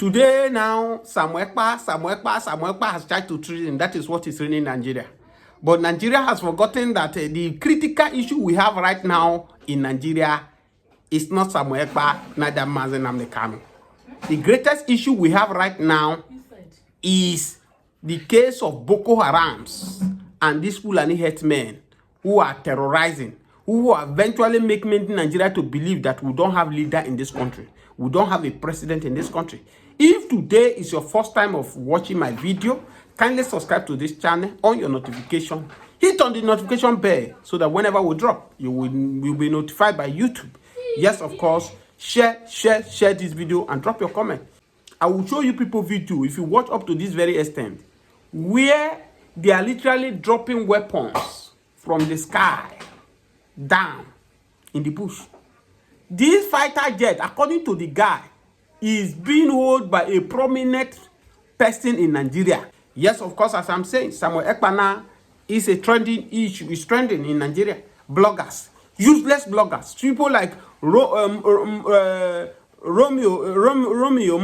Today now, Ekpa has tried to treason. That is what is ruining Nigeria. But Nigeria has forgotten that the critical issue we have right now in Nigeria is not Ekpa, neither Mazen Amnekano. The greatest issue we have right now is the case of Boko Harams and these Fulani headsmen who are terrorizing, who are eventually making Nigeria to believe that we don't have leader in this country. We don't have a president in this country. If today is your first time of watching my video, kindly subscribe to this channel on your notification. Hit on the notification bell so that whenever we drop, you will be notified by YouTube. Yes, of course, share this video and drop your comment. I will show you people video, if you watch up to this very extent, where they are literally dropping weapons from the sky down in the bush. This fighter jet, according to the guy, is being held by a prominent person in Nigeria. Yes, of course, as I'm saying, Ekpa now is a trending issue, is trending in Nigeria. Bloggers, useless bloggers, people like Romeo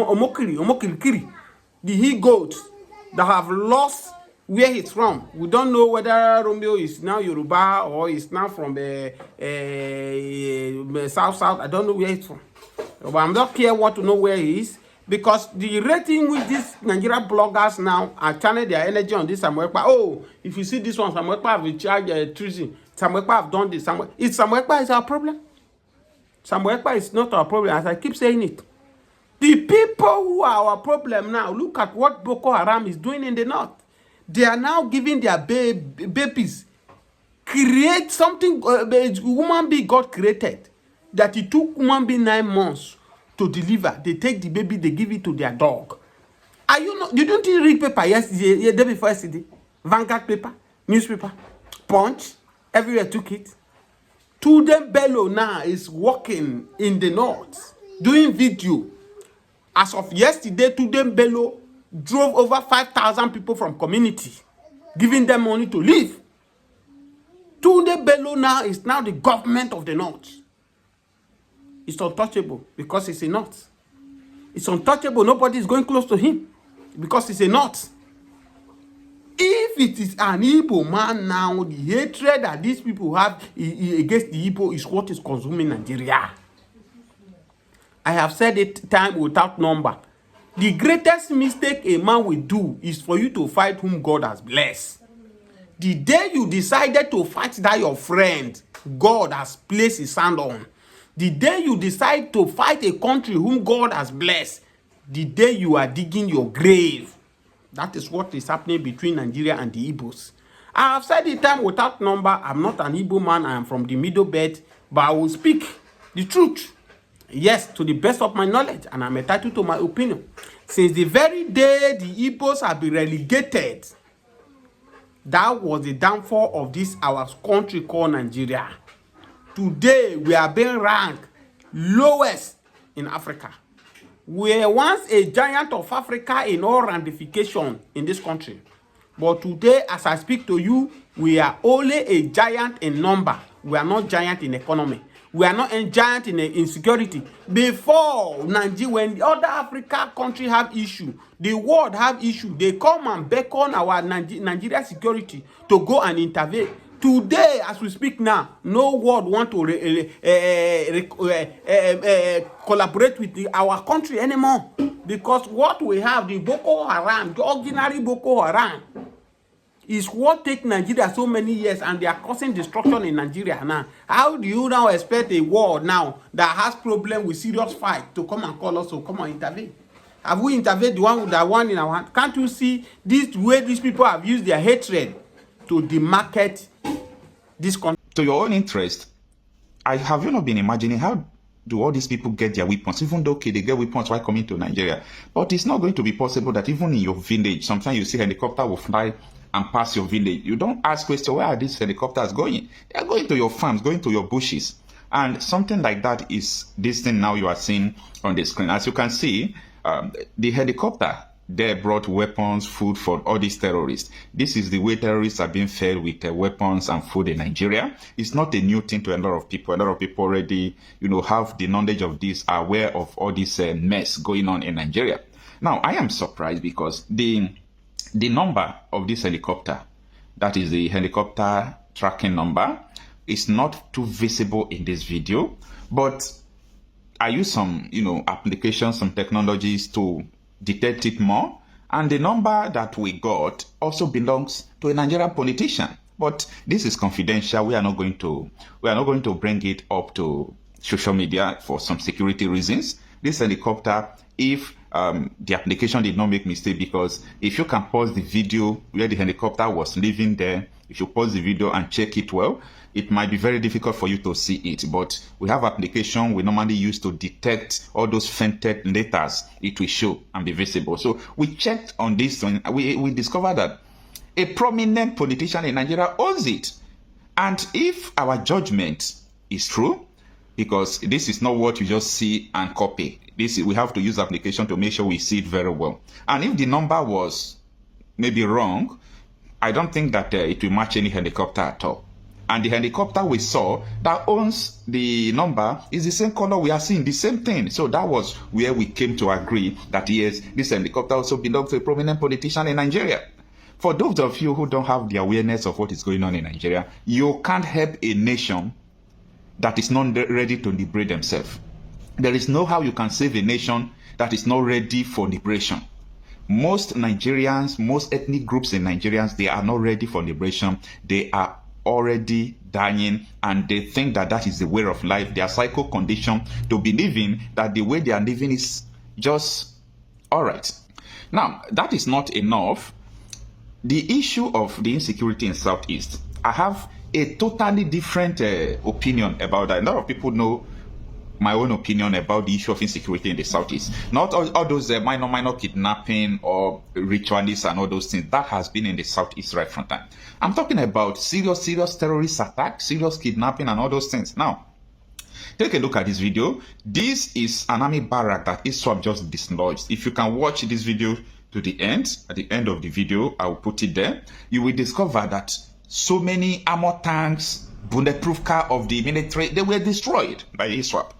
Omokiri, the he-goats that have lost where he's from. We don't know whether Romeo is now Yoruba or is now from the south. I don't know where he's from. But I'm not care what to know where he is, because the rating with these Nigerian bloggers now are channeling their energy on this Ekpa. Oh, if you see this one, Ekpa have charged treason. Ekpa have done this. Ekpa is our problem. Ekpa is not our problem, as I keep saying it. The people who are our problem now, look at what Boko Haram is doing in the north. They are now giving their babies, create something, human being God created, that it took human being 9 months to deliver. They take the baby, they give it to their dog. Are you not? You don't read paper yesterday, day before yesterday? Vanguard paper, newspaper, Punch, everywhere took it. Tudem Bello now is working in the north, doing video. As of yesterday, Tudem Bello drove over 5,000 people from community, giving them money to live. Tunde Bello now is now the government of the north. It's untouchable because it's a north. It's untouchable. Nobody is going close to him because it's a north. If it is an Igbo man now, the hatred that these people have against the Igbo is what is consuming Nigeria. I have said it time without number. The greatest mistake a man will do is for you to fight whom God has blessed. The day you decided to fight that your friend God has placed his hand on, the day you decide to fight a country whom God has blessed, the day you are digging your grave. That is what is happening between Nigeria and the Igbos. I have said it time without number. I'm not an Igbo man. I am from the middle belt, but I will speak the truth. Yes, to the best of my knowledge, and I'm entitled to my opinion. Since the very day the Igbos have been relegated, that was the downfall of this our country called Nigeria. Today, we are being ranked lowest in Africa. We were once a giant of Africa in all ramifications in this country. But today, as I speak to you, we are only a giant in number. We are not giant in economy. We are not a giant in security. Before Nigeria, when the other Africa country have issue, the world have issue, they come and beckon our Nigeria security to go and intervene. Today, as we speak now, no world want to collaborate with our country anymore. Because what we have, the Boko Haram, the ordinary Boko Haram, is what take Nigeria so many years, and they are causing destruction in Nigeria now. How do you now expect a world now that has problem with serious fight to come and call us to come and intervene? Have we intervened the one with that one in our hand? Can't you see this way these people have used their hatred to demarket this country? To your own interest, have you not been imagining how do all these people get their weapons, even though okay, they get weapons while coming to Nigeria? But it's not going to be possible that even in your village, sometimes you see helicopter will fly and pass your village. You don't ask question, where are these helicopters going? They are going to your farms, going to your bushes. And something like that is this thing now you are seeing on the screen. As you can see, the helicopter they brought weapons, food for all these terrorists. This is the way terrorists are being fed with weapons and food in Nigeria. It's not a new thing to a lot of people. A lot of people already, have the knowledge of this, are aware of all this mess going on in Nigeria. Now, I am surprised because the number of this helicopter, that is the helicopter tracking number, is not too visible in this video, but I use some, applications, some technologies to detect it more. And the number that we got also belongs to a Nigerian politician. But this is confidential. We are not going to bring it up to social media for some security reasons. This helicopter, if the application did not make mistake, because if you can pause the video where the helicopter was living there, if you pause the video and check it well, it might be very difficult for you to see it. But we have application we normally use to detect all those fainted letters. It will show and be visible. So we checked on this one. We discovered that a prominent politician in Nigeria owns it. And if our judgment is true, because this is not what you just see and copy. We have to use application to make sure we see it very well. And if the number was maybe wrong, I don't think that it will match any helicopter at all. And the helicopter we saw that owns the number is the same color we are seeing, the same thing. So that was where we came to agree that yes, this helicopter also belongs to a prominent politician in Nigeria. For those of you who don't have the awareness of what is going on in Nigeria, you can't help a nation that is not ready to liberate themselves. There is no how you can save a nation that is not ready for liberation. Most Nigerians, most ethnic groups in Nigerians, they are not ready for liberation. They are already dying, and they think that that is the way of life. They are psycho conditioned to believing that the way they are living is just all right. Now, that is not enough. The issue of the insecurity in Southeast, I have a totally different opinion about that. A lot of people know my own opinion about the issue of insecurity in the Southeast. Not all those minor kidnapping or ritualists and all those things. That has been in the Southeast right from time. I'm talking about serious terrorist attacks, serious kidnapping and all those things. Now, take a look at this video. This is an army barrack that ISWAP just dislodged. If you can watch this video to the end, at the end of the video, I will put it there. You will discover that so many armor tanks, bulletproof car of the military, they were destroyed by ISWAP.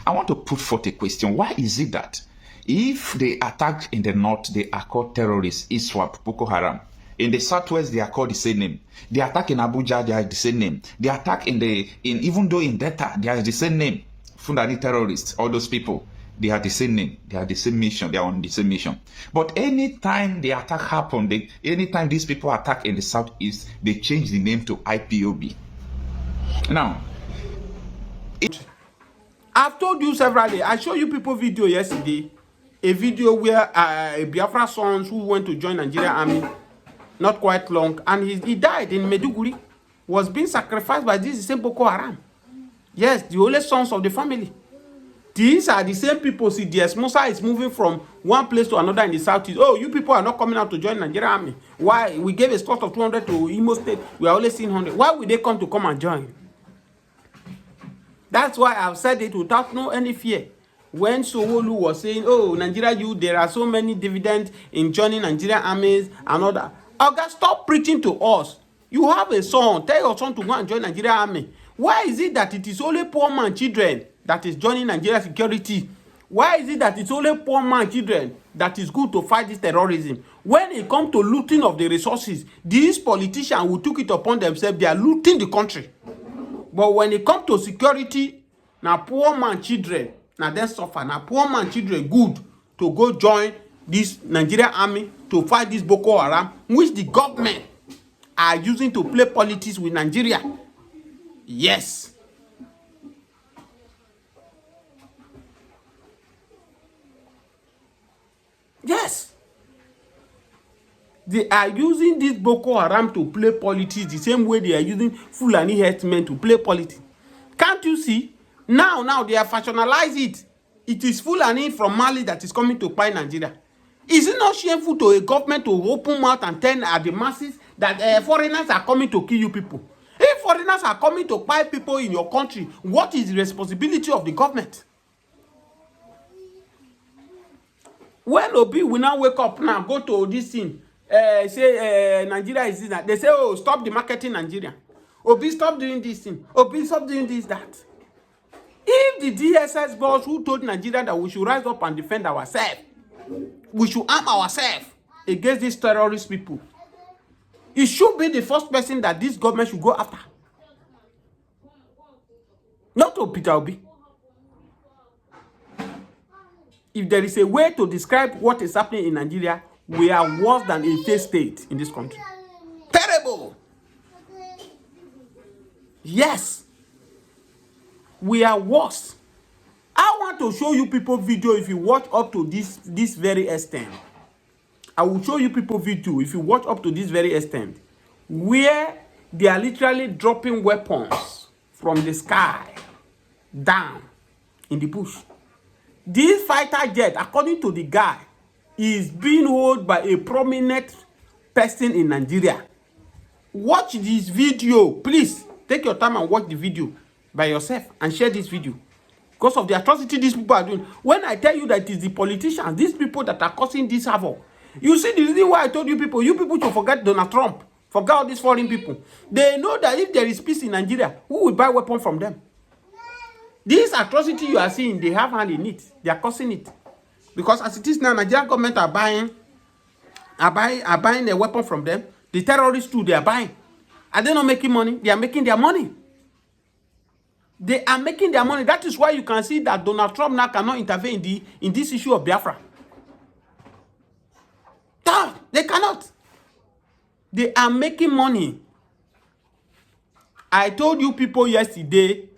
I want to put forth a question. Why is it that if they attack in the north, they are called terrorists, ISWAP, Boko Haram. In the southwest, they are called the same name. They attack in Abuja, they are the same name. They attack even though in Delta, they are the same name. Fulani terrorists, all those people, they are the same name. They are the same mission. They are on the same mission. But anytime the attack happens, anytime these people attack in the southeast, they change the name to IPOB. Now, I've told you severally. I showed you people video yesterday. A video where a Biafra sons who went to join Nigerian army not quite long, and he died in Meduguri, was being sacrificed by this same Boko Haram. Yes, the only sons of the family. These are the same people. See, the Esmosa is moving from one place to another in the southeast. Oh, you people are not coming out to join Nigerian army. Why? We gave a slot of 200 to Imo State. We are only seeing 100. Why would they come and join? That's why I've said it without any fear. When Sowolu was saying, oh, Nigeria, there are so many dividends in joining Nigerian armies and all that. Okay, stop preaching to us. You have a son. Tell your son to go and join Nigerian army. Why is it that it is only poor man children that is joining Nigeria security? Why is it that it's only poor man children that is good to fight this terrorism? When it comes to looting of the resources, these politicians who took it upon themselves, they are looting the country. But when it comes to security, now poor man children, now they suffer. Now poor man children good to go join this Nigerian army to fight this Boko Haram, which the government are using to play politics with Nigeria. Yes. Yes. They are using this Boko Haram to play politics the same way they are using Fulani herdsmen to play politics. Can't you see? Now they have fashionalized it. It is Fulani from Mali that is coming to buy Nigeria. Is it not shameful to a government to open mouth and tell at the masses that foreigners are coming to kill you people? If foreigners are coming to buy people in your country, what is the responsibility of the government? When Obi will now wake up now, go to this thing, say Nigeria is this, that. They say, oh, stop the marketing Nigeria. Obi, stop doing this thing. Obi, stop doing this, that. If the DSS boss who told Nigeria that we should rise up and defend ourselves, we should arm ourselves against these terrorist people. It should be the first person that this government should go after. Not to Peter Obi. If there is a way to describe what is happening in Nigeria, we are worse than a failed state in this country. Terrible. Yes. We are worse. I want to show you people video if you watch up to this very extent. I will show you people video if you watch up to this very extent, where they are literally dropping weapons from the sky down in the bush. This fighter jet, according to the guy, is being held by a prominent person in Nigeria. Watch this video. Please take your time and watch the video by yourself and share this video. Because of the atrocity these people are doing. When I tell you that it is the politicians, these people that are causing this havoc. You see the reason why I told you people should forget Donald Trump. Forget all these foreign people. They know that if there is peace in Nigeria, who will buy weapons from them? This atrocity you are seeing, they have hand in it. They are causing it. Because as it is now, Nigerian government are buying a weapon from them. The terrorists too, they are buying. Are they not making money? They are making their money. They are making their money. That is why you can see that Donald Trump now cannot intervene in this issue of Biafra. They cannot. They are making money. I told you people yesterday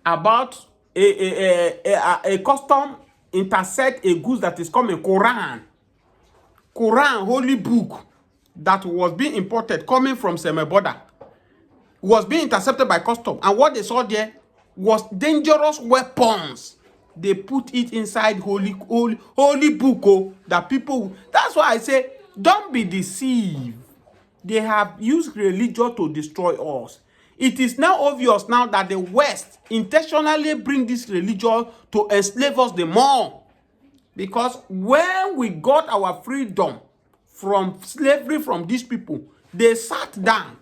about a custom intercept a goods that is coming, Quran, holy book that was being imported coming from Seme border, was being intercepted by custom, and what they saw there was dangerous weapons. They put it inside holy book. Oh, that people. That's why I say, don't be deceived. They have used religion to destroy us. It is now obvious now that the West intentionally bring this religion to enslave us the more. Because when we got our freedom from slavery from these people, they sat down.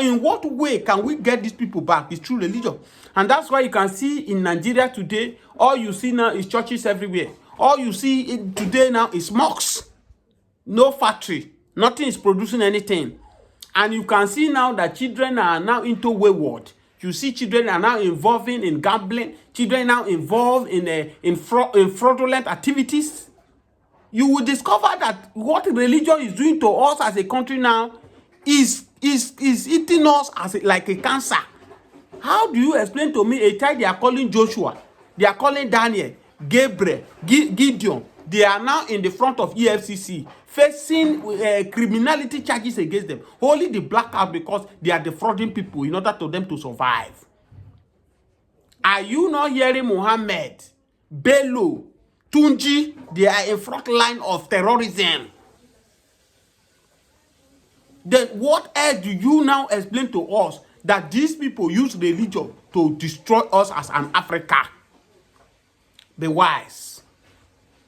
In what way can we get these people back? It's through religion. And that's why you can see in Nigeria today, all you see now is churches everywhere. All you see today now is mosques. No factory. Nothing is producing anything. And you can see now that children are now into wayward. You see children are now involving in gambling. Children now involved in fraudulent activities. You will discover that what religion is doing to us as a country now is eating us as like a cancer. How do you explain to me a child they are calling Joshua, they are calling Daniel, Gabriel, Gideon, they are now in the front of EFCC facing criminality charges against them, only the blackout because they are defrauding people in order for them to survive? Are you not hearing Mohammed, Bello, Tunji? They are in front line of terrorism. Then what else do you now explain to us that these people use religion to destroy us as an Africa? Be wise.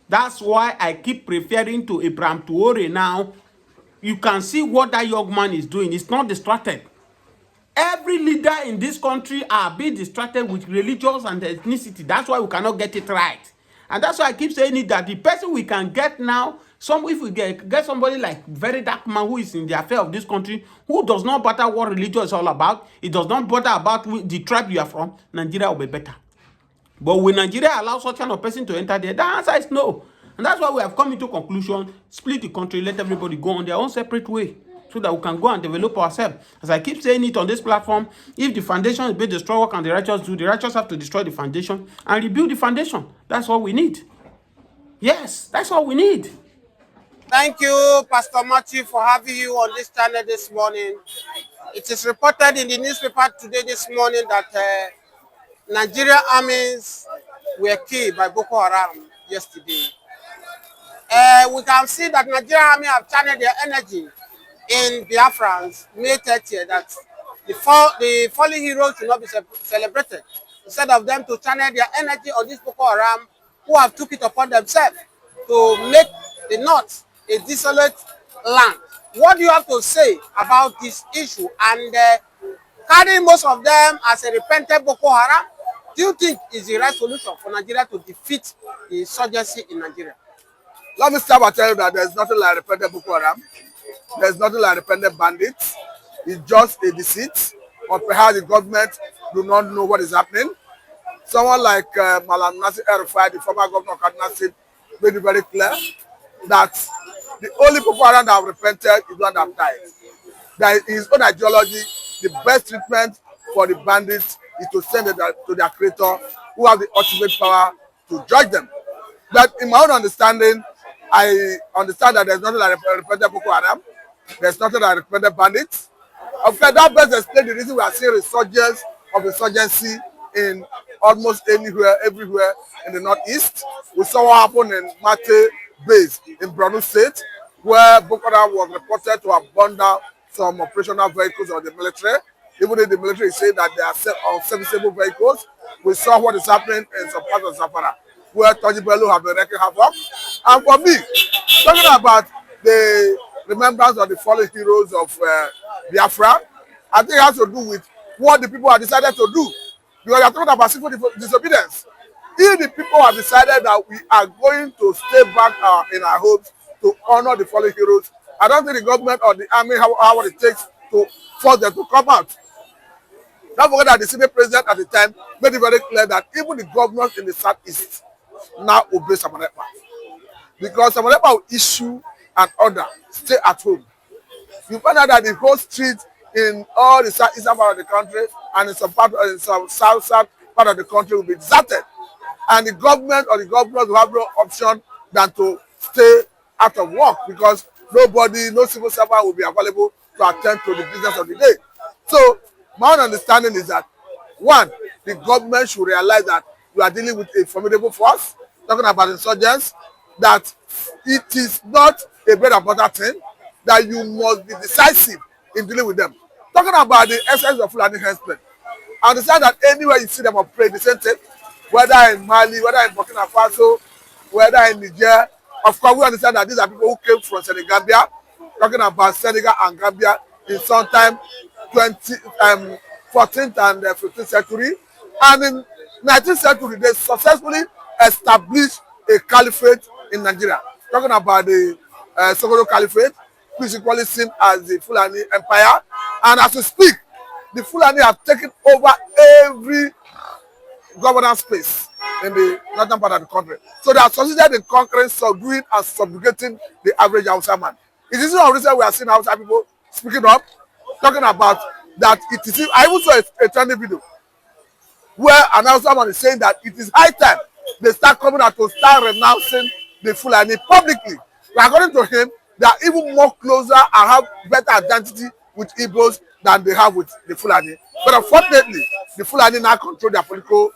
That's why I keep referring to Abraham Traore now. You can see what that young man is doing. He's not distracted. Every leader in this country are being distracted with religions and ethnicity. That's why we cannot get it right. And that's why I keep saying it, that the person we can get now, if we get somebody like very dark man who is in the affair of this country, who does not matter what religion is all about, it does not bother about the tribe you are from, Nigeria will be better. But will Nigeria allow such kind of person to enter there? The answer is no. And that's why we have come into conclusion, split the country, let everybody go on their own separate way, so that we can go and develop ourselves. As I keep saying it on this platform, if the foundation is being destroyed, what can the righteous do? The righteous have to destroy the foundation and rebuild the foundation. That's all we need. Yes, that's all we need. Thank you, Pastor Matthew, for having you on this channel this morning. It is reported in the newspaper today this morning that Nigerian armies were killed by Boko Haram yesterday. We can see that Nigerian army have channeled their energy in Biafrans, May 30th, that the fallen heroes should not be celebrated. Instead of them to channel their energy on this Boko Haram, who have took it upon themselves to make the North a desolate land. What do you have to say about this issue? And carrying most of them as a repentant Boko Haram, do you think is the right solution for Nigeria to defeat the insurgency in Nigeria? Let me start by telling you that there's nothing like repentant Boko Haram. There's nothing like repentant bandits. It's just a deceit, or perhaps the government do not know what is happening. Someone like Malam Nasir El-Rufai, the former governor of Kaduna State, made it very clear that the only Boko Haram that have repented is one that have died. That in his own ideology, the best treatment for the bandits is to send them to their creator, who have the ultimate power to judge them. But in my own understanding, I understand that there's nothing like repentant Boko Haram. There's nothing like repentant bandits. Of course, that best explains the reason we are seeing resurgence of insurgency in almost anywhere, everywhere in the northeast. We saw what happened in Mate base in Borno State, where Boko Haram was reported to have burned down some operational vehicles of the military. Even if the military is saying that they are unserviceable vehicles, we saw what is happening in some parts of Zamfara, where Tojibelu have been wreaking havoc. And for me, talking about the remembrance of the fallen heroes of Biafra, I think it has to do with what the people have decided to do. Because they are talking about civil disobedience. If the people have decided that we are going to stay back in our homes to honor the fallen heroes, I don't think the government or the army have what it takes to force them to come out. Don't forget that the Senate president at the time made it very clear that even the governors in the southeast now obey Samuel Ekpa. Because Samuel Ekpa will issue an order, stay at home. You find out that the whole street in all the southeastern part of the country and in some part in some south part of the country will be deserted. And the government or the governors will have no option than to stay out of work, because nobody, no civil servant will be available to attend to the business of the day. So my own understanding is that, one, the government should realize that we are dealing with a formidable force, talking about insurgents, that it is not a bread and butter thing, that you must be decisive in dealing with them. Talking about the essence of Fulani herdsmen, I understand that anywhere you see them operate the same thing, whether in Mali, whether in Burkina Faso, whether in Niger. Of course, we understand that these are people who came from Senegambia, talking about Senegal and Gambia in sometime 14th and 15th century. And in 19th century, they successfully established a caliphate in Nigeria. Talking about the Sokoto Caliphate, which is equally seen as the Fulani Empire. And as we speak, the Fulani have taken over every governance space in the northern part of the country. So they have succeeded in conquering, subduing, and subjugating the average Hausa man. It is not recent we are seeing Hausa people speaking up, talking about that it is. I even saw a trending video where an Hausa man is saying that it is high time they start coming out to start renouncing the Fulani publicly. But according to him, they are even more closer and have better identity with Igbos than they have with the Fulani. But unfortunately, the Fulani now control their political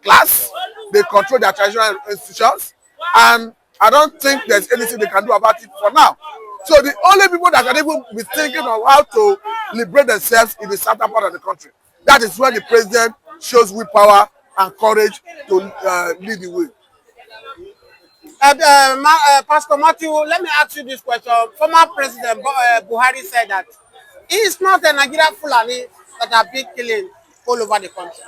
class, they control their traditional institutions, and I don't think there's anything they can do about it for now. So the only people that can even be thinking of how to liberate themselves in the southern part of the country, that is when the president shows willpower and courage to lead the way. Pastor Matthew, let me ask you this question. Former President Buhari said that he is not a Nigerian Fulani that have been killing all over the country.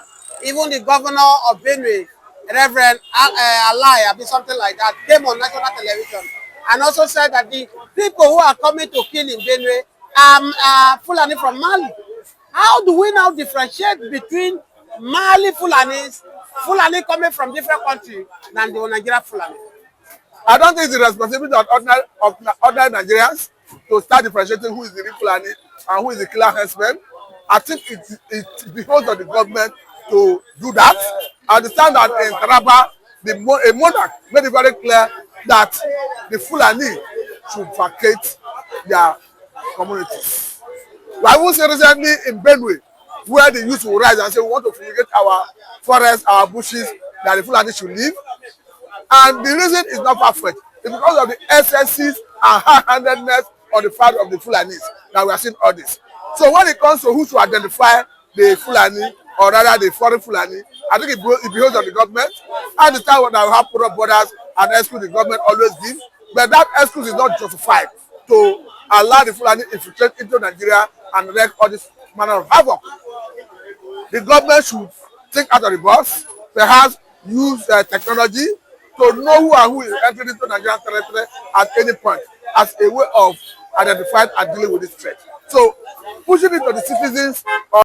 Even the governor of Benue, Reverend Alai, something like that, came on national television and also said that the people who are coming to kill in Benue are Fulani from Mali. How do we now differentiate between Mali Fulanis, Fulani coming from different countries, than the Nigerian Fulani? I don't think it's the responsibility of ordinary Nigerians to start differentiating who is the real Fulani and who is the killer herdsman. I think it behoves of the government to do that. I understand that in Taraba, a monarch made it very clear that the Fulani should vacate their communities. I will say recently in Benue, where the youth will rise and say we want to fumigate our forests, our bushes, that the Fulani should leave. And the reason is not far-fetched. It's because of the excesses and hard-handedness on the part of the Fulanis that we are seeing all this. So when it comes to who to identify the Fulani, or rather the foreign Fulani, I think it behoves of the government. I understand what I have put up borders and excuse the government always gives, but that excuse is not justified to allow the Fulani infiltrate into Nigeria and wreak all this manner of havoc. The government should think out of the box, perhaps use technology to know who and who is entering into Nigerian territory at any point as a way of identifying and dealing with this threat. So pushing it to the citizens